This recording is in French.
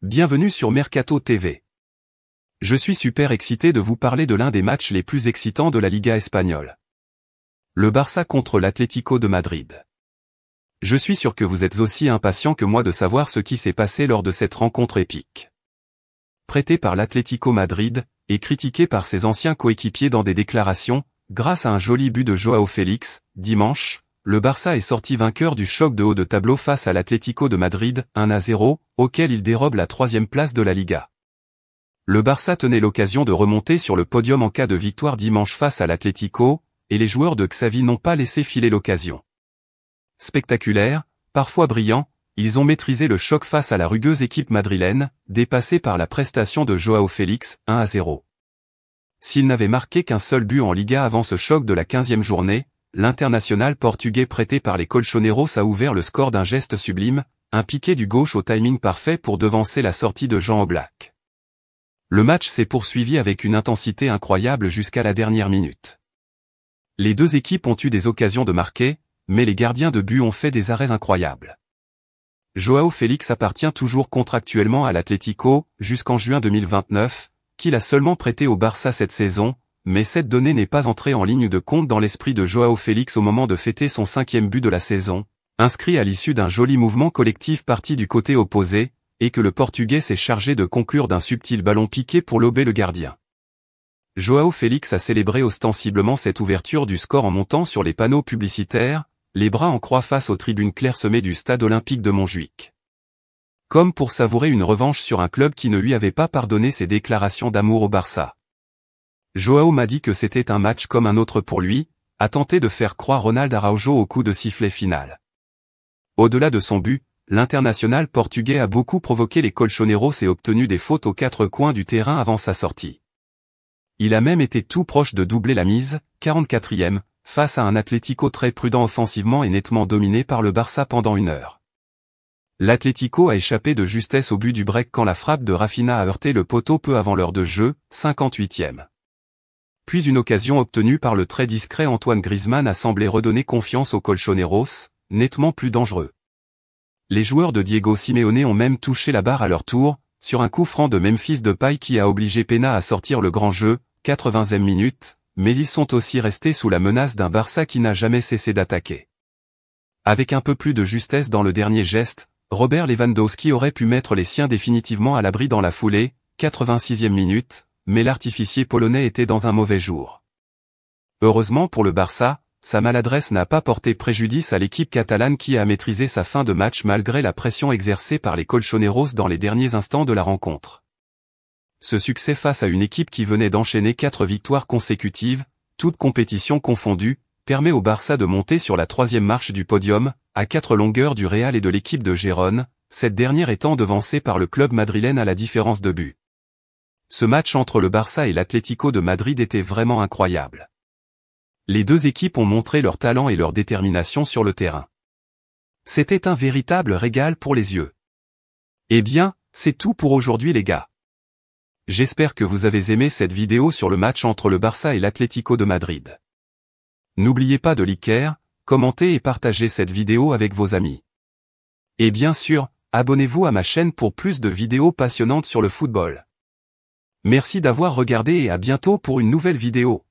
Bienvenue sur Mercato TV. Je suis super excité de vous parler de l'un des matchs les plus excitants de la Liga espagnole. Le Barça contre l'Atlético de Madrid. Je suis sûr que vous êtes aussi impatient que moi de savoir ce qui s'est passé lors de cette rencontre épique. Prêté par l'Atlético Madrid, et critiqué par ses anciens coéquipiers dans des déclarations, grâce à un joli but de Joao Félix, dimanche, le Barça est sorti vainqueur du choc de haut de tableau face à l'Atlético de Madrid, 1-0, auquel il dérobe la 3e place de la Liga. Le Barça tenait l'occasion de remonter sur le podium en cas de victoire dimanche face à l'Atlético, et les joueurs de Xavi n'ont pas laissé filer l'occasion. Spectaculaires, parfois brillants, ils ont maîtrisé le choc face à la rugueuse équipe madrilène, dépassée par la prestation de Joao Félix, 1-0. S'il n'avait marqué qu'un seul but en Liga avant ce choc de la 15e journée, l'international portugais prêté par les Colchoneros a ouvert le score d'un geste sublime, un piqué du gauche au timing parfait pour devancer la sortie de Jan Oblak. Le match s'est poursuivi avec une intensité incroyable jusqu'à la dernière minute. Les deux équipes ont eu des occasions de marquer, mais les gardiens de but ont fait des arrêts incroyables. Joao Félix appartient toujours contractuellement à l'Atlético, jusqu'en juin 2029, qu'il a seulement prêté au Barça cette saison, mais cette donnée n'est pas entrée en ligne de compte dans l'esprit de Joao Félix au moment de fêter son 5e but de la saison, inscrit à l'issue d'un joli mouvement collectif parti du côté opposé, et que le Portugais s'est chargé de conclure d'un subtil ballon piqué pour lober le gardien. Joao Félix a célébré ostensiblement cette ouverture du score en montant sur les panneaux publicitaires, les bras en croix face aux tribunes clairsemées du stade olympique de Montjuïc. Comme pour savourer une revanche sur un club qui ne lui avait pas pardonné ses déclarations d'amour au Barça. Joao m'a dit que c'était un match comme un autre pour lui, a tenté de faire croire Ronald Araujo au coup de sifflet final. Au-delà de son but, l'international portugais a beaucoup provoqué les Colchoneros et obtenu des fautes aux 4 coins du terrain avant sa sortie. Il a même été tout proche de doubler la mise, 44e, face à un Atlético très prudent offensivement et nettement dominé par le Barça pendant 1 heure. L'Atlético a échappé de justesse au but du break quand la frappe de Rafinha a heurté le poteau peu avant l'heure de jeu, 58e. Puis une occasion obtenue par le très discret Antoine Griezmann a semblé redonner confiance aux Colchoneros, nettement plus dangereux. Les joueurs de Diego Simeone ont même touché la barre à leur tour, sur un coup franc de Memphis Depay qui a obligé Pena à sortir le grand jeu, 80e minute, mais ils sont aussi restés sous la menace d'un Barça qui n'a jamais cessé d'attaquer. Avec un peu plus de justesse dans le dernier geste, Robert Lewandowski aurait pu mettre les siens définitivement à l'abri dans la foulée, 86e minute, mais l'artificier polonais était dans un mauvais jour. Heureusement pour le Barça, sa maladresse n'a pas porté préjudice à l'équipe catalane qui a maîtrisé sa fin de match malgré la pression exercée par les Colchoneros dans les derniers instants de la rencontre. Ce succès face à une équipe qui venait d'enchaîner 4 victoires consécutives, toutes compétitions confondues, permet au Barça de monter sur la 3e marche du podium, à 4 longueurs du Real et de l'équipe de Gérone, cette dernière étant devancée par le club madrilène à la différence de but. Ce match entre le Barça et l'Atlético de Madrid était vraiment incroyable. Les deux équipes ont montré leur talent et leur détermination sur le terrain. C'était un véritable régal pour les yeux. Eh bien, c'est tout pour aujourd'hui les gars. J'espère que vous avez aimé cette vidéo sur le match entre le Barça et l'Atlético de Madrid. N'oubliez pas de liker, commenter et partager cette vidéo avec vos amis. Et bien sûr, abonnez-vous à ma chaîne pour plus de vidéos passionnantes sur le football. Merci d'avoir regardé et à bientôt pour une nouvelle vidéo.